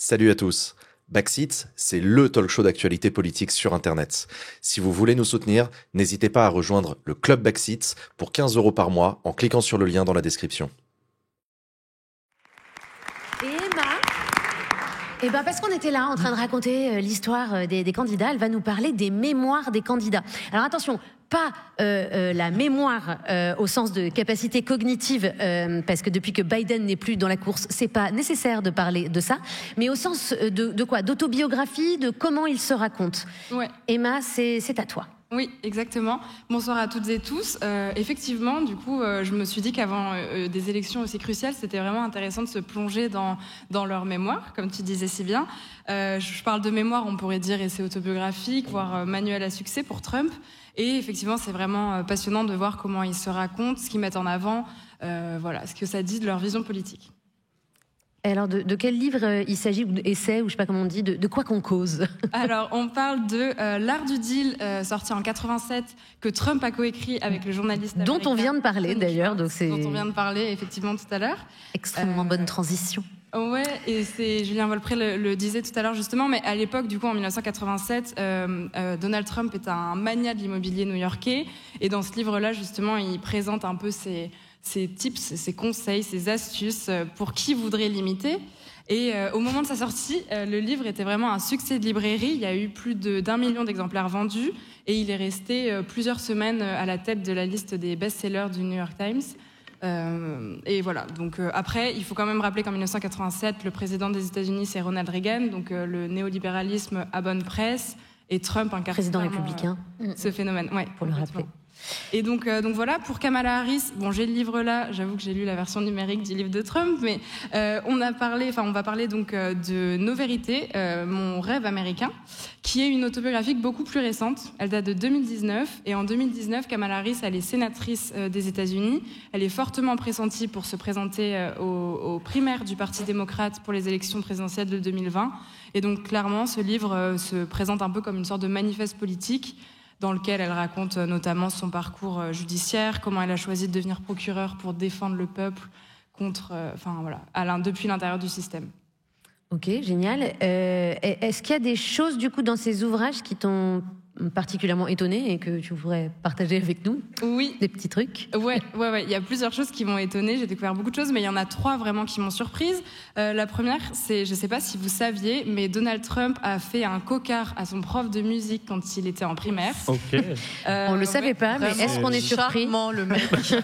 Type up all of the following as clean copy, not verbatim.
Salut à tous. Backseat, c'est le talk show d'actualité politique sur Internet. Si vous voulez nous soutenir, n'hésitez pas à rejoindre le Club Backseat pour 15 € par mois en cliquant sur le lien dans la description. Et Emma, parce qu'on était là en train de raconter l'histoire des candidats, elle va nous parler des mémoires des candidats. Alors attention, pas la mémoire au sens de capacité cognitive, parce que depuis que Biden n'est plus dans la course, c'est pas nécessaire de parler de ça, mais au sens de quoi ? D'autobiographie, de comment il se raconte. Ouais. Emma, c'est à toi. Oui, exactement. Bonsoir à toutes et tous. Effectivement, du coup, je me suis dit qu'avant des élections aussi cruciales, c'était vraiment intéressant de se plonger dans leur mémoire, comme tu disais si bien. Je parle de mémoire, on pourrait dire essai autobiographique, voire manuel à succès pour Trump. Et effectivement, c'est vraiment passionnant de voir comment ils se racontent, ce qu'ils mettent en avant, voilà, ce que ça dit de leur vision politique. Alors, de quel livre il s'agit, ou essai, ou je sais pas comment on dit, de quoi qu'on cause? Alors, on parle de L'Art du Deal, sorti en 87, que Trump a coécrit avec le journaliste dont américain, on vient de parler d'ailleurs, donc c'est dont on vient de parler effectivement tout à l'heure. Extrêmement bonne transition. Ouais, et c'est Julien Volpré le disait tout à l'heure justement, mais à l'époque, du coup, en 1987, Donald Trump est un magnat de l'immobilier new-yorkais, et dans ce livre-là, justement, il présente un peu ses tips, ses conseils, ses astuces pour qui voudrait l'imiter. Et au moment de sa sortie, le livre était vraiment un succès de librairie. Il y a eu plus d'1 million d'exemplaires vendus, et il est resté plusieurs semaines à la tête de la liste des best-sellers du New York Times. Et voilà. Donc après, il faut quand même rappeler qu'en 1987, le président des États-Unis, c'est Ronald Reagan, donc le néolibéralisme à bonne presse, et Trump incarne président républicain. Ce phénomène. Ouais, pour le rappeler. Et donc voilà, pour Kamala Harris, bon, j'ai le livre là, j'avoue que j'ai lu la version numérique du livre de Trump, mais on va parler donc de Nos Vérités, mon rêve américain, qui est une autobiographie beaucoup plus récente. Elle date de 2019, et en 2019, Kamala Harris, elle est sénatrice des États-Unis. Elle est fortement pressentie pour se présenter aux primaires du Parti démocrate pour les élections présidentielles de 2020. Et donc clairement, ce livre se présente un peu comme une sorte de manifeste politique, dans lequel elle raconte notamment son parcours judiciaire, comment elle a choisi de devenir procureure pour défendre le peuple contre, depuis l'intérieur du système. Ok, génial. Est-ce qu'il y a des choses du coup dans ces ouvrages qui t'ont particulièrement étonnée et que tu voudrais partager avec nous? Oui. Des petits trucs? Ouais. Il y a plusieurs choses qui m'ont étonnée. J'ai découvert beaucoup de choses, mais il y en a 3 vraiment qui m'ont surprise. La première, c'est, je sais pas si vous saviez, mais Donald Trump a fait un cocard à son prof de musique quand il était en primaire. Ok. On le savait pas, mais est-ce qu'on est surpris? Charmant, le mec.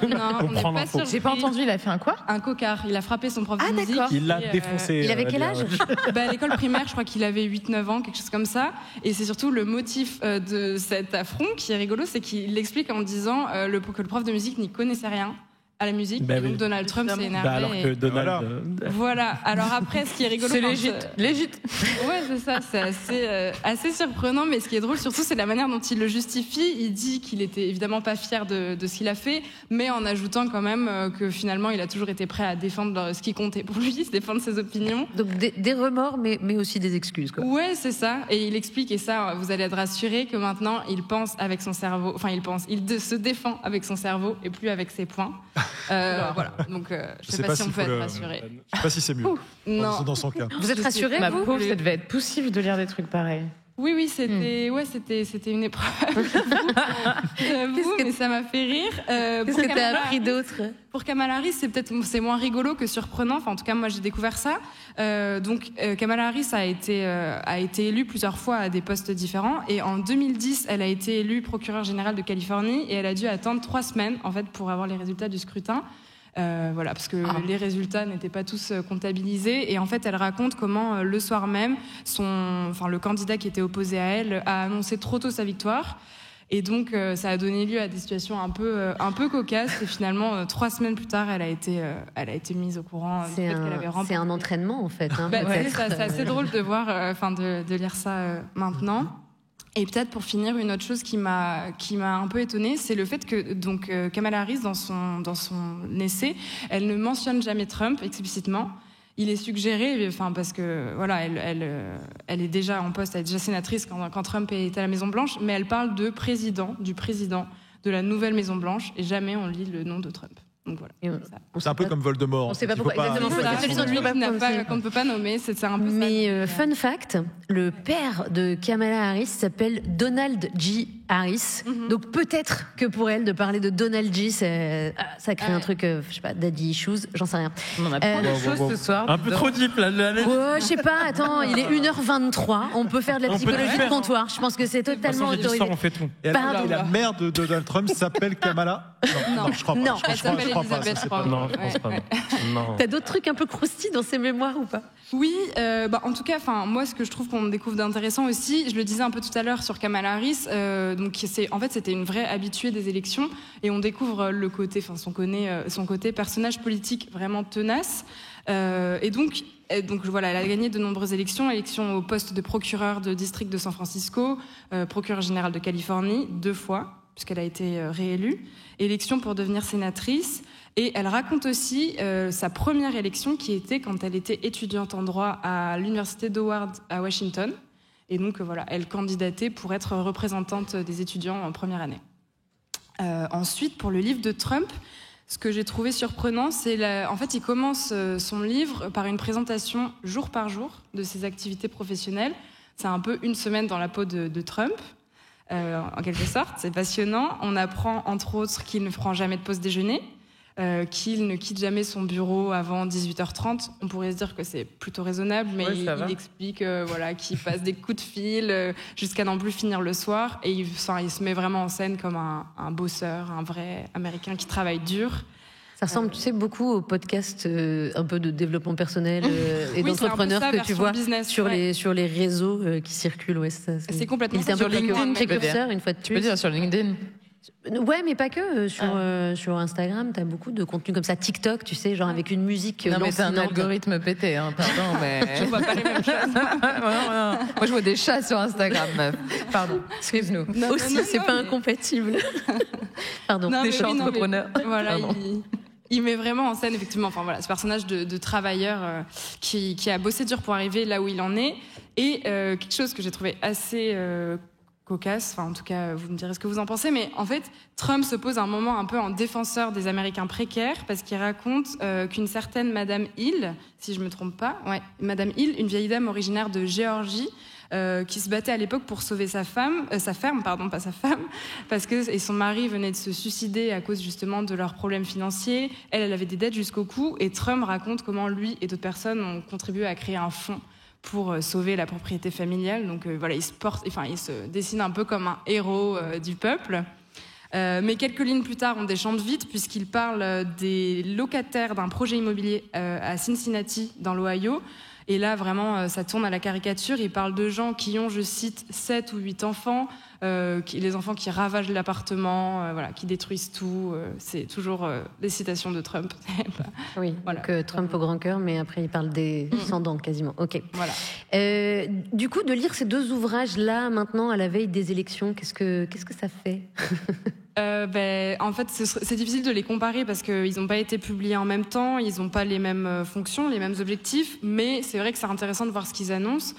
Non, on n'est pas surpris. J'ai pas entendu, il a fait un quoi? Un cocard. Il a frappé son prof de musique. D'accord. Il l'a défoncé. Il avait quel âge? À l'école primaire, je crois qu'il avait 8-9 ans, quelque chose comme ça. Et c'est surtout le motif de cet affront qui est rigolo, c'est qu'il l'explique en disant que le prof de musique n'y connaissait rien à la musique. Bah et donc oui. Donald Trump s'est énervé. Alors que Donald... Voilà. Alors après, ce qui est rigolo... C'est légit. Ouais, c'est ça. C'est assez surprenant, mais ce qui est drôle surtout, c'est la manière dont il le justifie. Il dit qu'il était évidemment pas fier de ce qu'il a fait, mais en ajoutant quand même que finalement, il a toujours été prêt à défendre ce qui comptait pour lui, défendre ses opinions. Donc des remords, mais aussi des excuses, quoi. Ouais, c'est ça. Et il explique, et ça, vous allez être rassurés, que maintenant, il pense avec son cerveau. Enfin, il se défend avec son cerveau et plus avec ses poings. Voilà. Donc, je sais pas si on peut être rassuré. Je sais pas si c'est mieux. Non. Dans son cas. Vous êtes rassurés, Ma vous? pauvre, ça devait être poussif de lire des trucs pareils. Oui, c'était une épreuve. Mais ça m'a fait rire. Qu'est-ce que t'as appris d'autre? Pour Kamala Harris, c'est moins rigolo que surprenant. Enfin, en tout cas, moi, j'ai découvert ça. Kamala Harris a été élue plusieurs fois à des postes différents. Et en 2010, elle a été élue procureure générale de Californie, et elle a dû attendre 3 semaines, en fait, pour avoir les résultats du scrutin. Parce que les résultats n'étaient pas tous comptabilisés, et en fait elle raconte comment le soir même le candidat qui était opposé à elle a annoncé trop tôt sa victoire, et donc ça a donné lieu à des situations un peu cocasses, et finalement 3 semaines plus tard elle a été mise au courant du fait qu'elle avait remporté. C'est un entraînement en fait, hein, c'est assez drôle de voir de lire ça maintenant. Et peut-être pour finir, une autre chose qui m'a un peu étonnée, c'est le fait que Kamala Harris, dans son essai, elle ne mentionne jamais Trump explicitement. Il est suggéré, parce que voilà, elle est déjà en poste, elle est déjà sénatrice quand Trump est à la Maison Blanche, mais elle parle du président de la nouvelle Maison Blanche, et jamais on lit le nom de Trump. Donc voilà. Et C'est un peu comme Voldemort. On sait pas Il faut pourquoi. Exactement. C'est ça, celui celui dont tu peux pas prononcer. qu'on ne peut pas nommer, c'est un peu ça. Mais fun fact, le père de Kamala Harris s'appelle Donald J. Harris. Donc peut-être que pour elle, de parler de Donald J, ça crée un truc, je sais pas, daddy issues, j'en sais rien. On en a plein de choses ce soir. Un peu trop deep là. Ouais, je sais pas, attends, il est 1h23, on peut faire de la psychologie de comptoir. Je pense que c'est totalement autorisé. On fait tout. Et Pardon. la mère de Donald Trump s'appelle Kamala. Non, je crois pas. Non. Elle s'appelle pas, Elisabeth, ça, c'est je crois. pas- Non, je pense pas. Non. T'as d'autres trucs un peu croustillants dans ses mémoires ou pas? Oui, en tout cas, moi, ce que je trouve qu'on découvre d'intéressant aussi, je le disais un peu tout à l'heure sur Kamala Harris, en fait, c'était une vraie habituée des élections, et on découvre son côté personnage politique vraiment tenace. Et donc voilà, elle a gagné de nombreuses élections au poste de procureur de district de San Francisco, procureur général de Californie 2 fois, puisqu'elle a été réélue, élection pour devenir sénatrice. Et elle raconte aussi sa première élection qui était quand elle était étudiante en droit à l'université d'Howard à Washington. Et donc voilà, elle candidatait pour être représentante des étudiants en première année. Ensuite, pour le livre de Trump, ce que j'ai trouvé surprenant, en fait, il commence son livre par une présentation jour par jour de ses activités professionnelles. C'est un peu une semaine dans la peau de Trump. En quelque sorte, c'est passionnant. On apprend entre autres qu'il ne prend jamais de pause déjeuner, qu'il ne quitte jamais son bureau avant 18h30. On pourrait se dire que c'est plutôt raisonnable, mais il explique qu'il passe des coups de fil jusqu'à n'en plus finir le soir, et il se met vraiment en scène comme un bosseur, un vrai Américain qui travaille dur. Ça ressemble, tu sais, beaucoup au podcast un peu de développement personnel et d'entrepreneurs que tu vois business, sur les réseaux qui circulent. Ouais, c'est complètement il était un peu précurseur une fois de plus. Tu peux dire sur LinkedIn. Ouais, mais pas que. Sur Instagram, t'as beaucoup de contenu comme ça. TikTok, tu sais, genre avec une musique. Non, mais c'est un lancinante. algorithme pété, hein, pardon, mais. Je vois pas les mêmes choses. Moi, je vois des chats sur Instagram, meuf. Pardon, excuse-nous. Aussi, c'est pas incompatible. Pardon. Non, Des mais chats oui, non, mais entrepreneurs. Voilà, il met vraiment en scène, effectivement, ce personnage de travailleur qui a bossé dur pour arriver là où il en est. Et quelque chose que j'ai trouvé assez cocasse, en tout cas, vous me direz ce que vous en pensez, mais en fait, Trump se pose un moment un peu en défenseur des Américains précaires, parce qu'il raconte qu'une certaine Madame Hill, si je me trompe pas, Madame Hill, une vieille dame originaire de Géorgie, qui se battait à l'époque pour sauver sa ferme, et son mari venait de se suicider à cause justement de leurs problèmes financiers. Elle avait des dettes jusqu'au cou, et Trump raconte comment lui et d'autres personnes ont contribué à créer un fonds pour sauver la propriété familiale. Donc il se dessine un peu comme un héros du peuple. Mais quelques lignes plus tard, on déchante vite, puisqu'il parle des locataires d'un projet immobilier à Cincinnati, dans l'Ohio. Et là, vraiment, ça tourne à la caricature. Il parle de gens qui ont, je cite, 7 ou 8 enfants, les enfants qui ravagent l'appartement, qui détruisent tout. C'est toujours des citations de Trump. Oui, voilà. Donc Trump au grand cœur, mais après il parle des sans dents quasiment. Ok. Voilà. Du coup, de lire ces 2 ouvrages-là, maintenant, à la veille des élections, qu'est-ce que ça fait? En fait, c'est difficile de les comparer parce qu'ils n'ont pas été publiés en même temps, ils n'ont pas les mêmes fonctions, les mêmes objectifs, mais c'est vrai que c'est intéressant de voir ce qu'ils annoncent.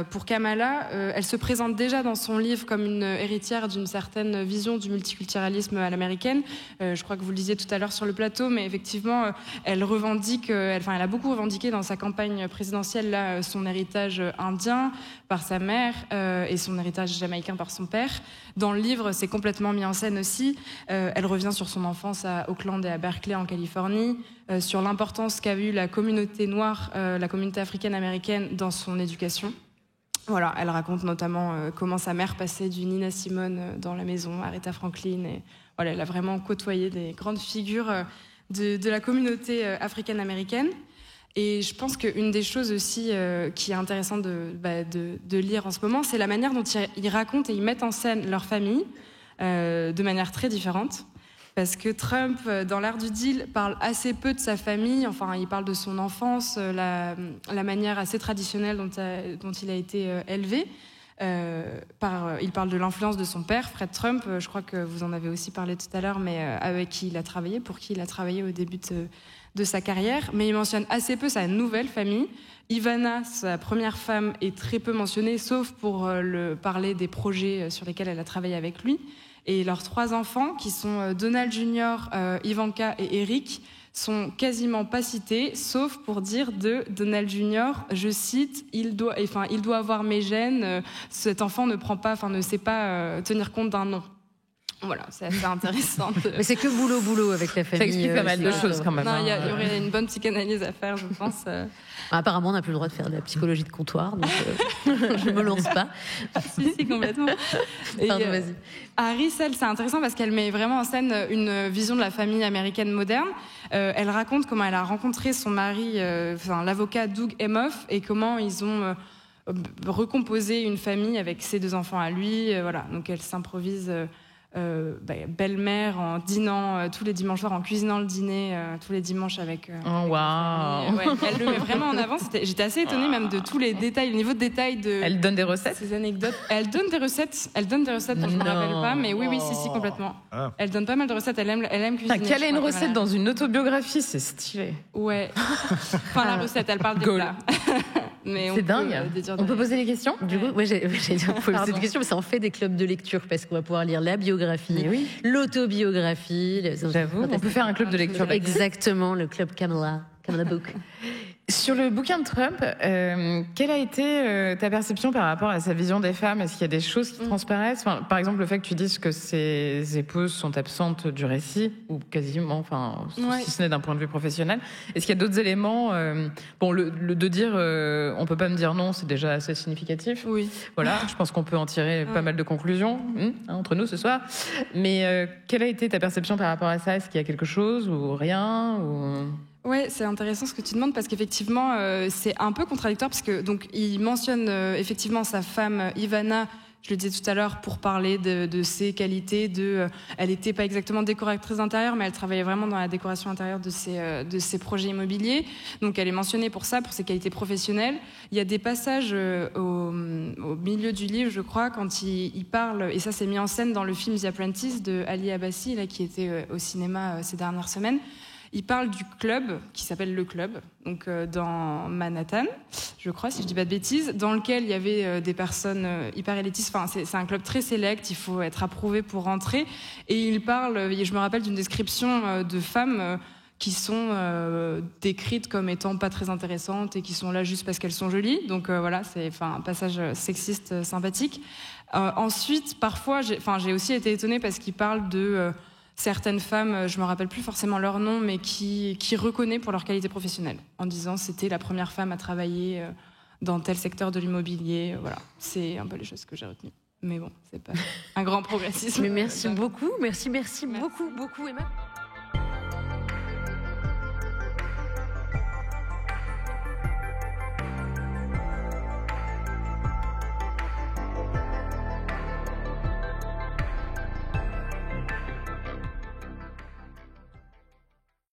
Pour Kamala, elle se présente déjà dans son livre comme une héritière d'une certaine vision du multiculturalisme à l'américaine. Je crois que vous le disiez tout à l'heure sur le plateau, mais effectivement, elle revendique, elle a beaucoup revendiqué dans sa campagne présidentielle là, son héritage indien par sa mère et son héritage jamaïcain par son père. Dans le livre, c'est complètement mis en scène aussi. Elle revient sur son enfance à Oakland et à Berkeley en Californie, sur l'importance qu'a eu la communauté noire, la communauté africaine-américaine dans son éducation. Voilà, elle raconte notamment comment sa mère passait du Nina Simone dans la maison, Aretha Franklin. Et voilà, elle a vraiment côtoyé des grandes figures de la communauté africaine-américaine. Et je pense qu'une des choses aussi qui est intéressante de lire en ce moment, c'est la manière dont ils racontent et ils mettent en scène leur famille de manière très différente. Parce que Trump, dans l'art du deal, parle assez peu de sa famille. Enfin, il parle de son enfance, la manière assez traditionnelle dont il a été élevé. Il parle de l'influence de son père, Fred Trump. Je crois que vous en avez aussi parlé tout à l'heure, mais avec qui il a travaillé, pour qui il a travaillé au début de sa carrière, mais il mentionne assez peu sa nouvelle famille. Ivana, sa première femme, est très peu mentionnée, sauf pour parler des projets sur lesquels elle a travaillé avec lui. Et leurs 3 enfants, qui sont Donald Jr., Ivanka et Eric, sont quasiment pas cités, sauf pour dire de Donald Jr., je cite, il doit avoir mes gènes, cet enfant ne sait pas tenir compte d'un nom. Voilà, c'est assez intéressant. Mais c'est que boulot avec la famille. Ça explique pas mal de choses quand même. Non, il y aurait une bonne psychanalyse à faire, je pense. Apparemment, on n'a plus le droit de faire de la psychologie de comptoir, donc je me lance pas. Si, complètement. Pardon, vas-y. Harris, elle, c'est intéressant parce qu'elle met vraiment en scène une vision de la famille américaine moderne. Elle raconte comment elle a rencontré son mari, l'avocat Doug Emhoff, et comment ils ont recomposé une famille avec ses 2 enfants à lui. Voilà, donc elle s'improvise belle-mère en dînant tous les dimanches soirs, en cuisinant le dîner tous les dimanches avec oh waouh ouais, elle le met vraiment en avant. J'étais assez étonnée même de tous les détails, le niveau de détail de elle donne des recettes, ces anecdotes. Elle donne des recettes dont je me rappelle pas, mais oui si complètement. Elle donne pas mal de recettes, elle aime cuisiner. Quelle est une recette dans une autobiographie, c'est stylé. Ouais. Enfin la recette, elle parle des plats. Mais c'est dingue. On peut poser des questions. Du coup, j'ai posé des questions, mais ça en fait des clubs de lecture parce qu'on va pouvoir lire la biographie, l'autobiographie. J'avoue, on peut faire un club de lecture. Exactement, le club Kamala Book. Sur le bouquin de Trump, quelle a été ta perception par rapport à sa vision des femmes? Est-ce qu'il y a des choses qui transparaissent? Par exemple, le fait que tu dises que ses épouses sont absentes du récit, ou quasiment, si ce n'est d'un point de vue professionnel. Est-ce qu'il y a d'autres éléments le de dire on peut pas me dire non, c'est déjà assez significatif. Oui. Voilà, je pense qu'on peut en tirer pas mal de conclusions entre nous ce soir. Mais quelle a été ta perception par rapport à ça? Est-ce qu'il y a quelque chose ou rien Ouais, c'est intéressant ce que tu demandes parce qu'effectivement, c'est un peu contradictoire parce que donc il mentionne effectivement sa femme Ivana. Je le disais tout à l'heure pour parler de ses qualités. Elle n'était pas exactement décoratrice d'intérieur, mais elle travaillait vraiment dans la décoration intérieure de ses projets immobiliers. Donc elle est mentionnée pour ça, pour ses qualités professionnelles. Il y a des passages au milieu du livre, je crois, quand il parle, et ça c'est mis en scène dans le film The Apprentice de Ali Abbasi, là, qui était au cinéma ces dernières semaines. Il parle du club, qui s'appelle Le Club, donc dans Manhattan, je crois, si je dis pas de bêtises, dans lequel il y avait des personnes hyper élitistes. Enfin, c'est un club très sélect, il faut être approuvé pour rentrer. Et il parle, je me rappelle d'une description de femmes qui sont décrites comme étant pas très intéressantes et qui sont là juste parce qu'elles sont jolies. Donc voilà, c'est un passage sexiste sympathique. Ensuite, parfois, j'ai aussi été étonnée parce qu'il parle de... certaines femmes, je me rappelle plus forcément leur nom, mais qui reconnaît pour leur qualité professionnelle, en disant c'était la première femme à travailler dans tel secteur de l'immobilier. Voilà, c'est un peu les choses que j'ai retenues. Mais bon, c'est pas un grand progressisme. Mais merci beaucoup, merci beaucoup, Emma.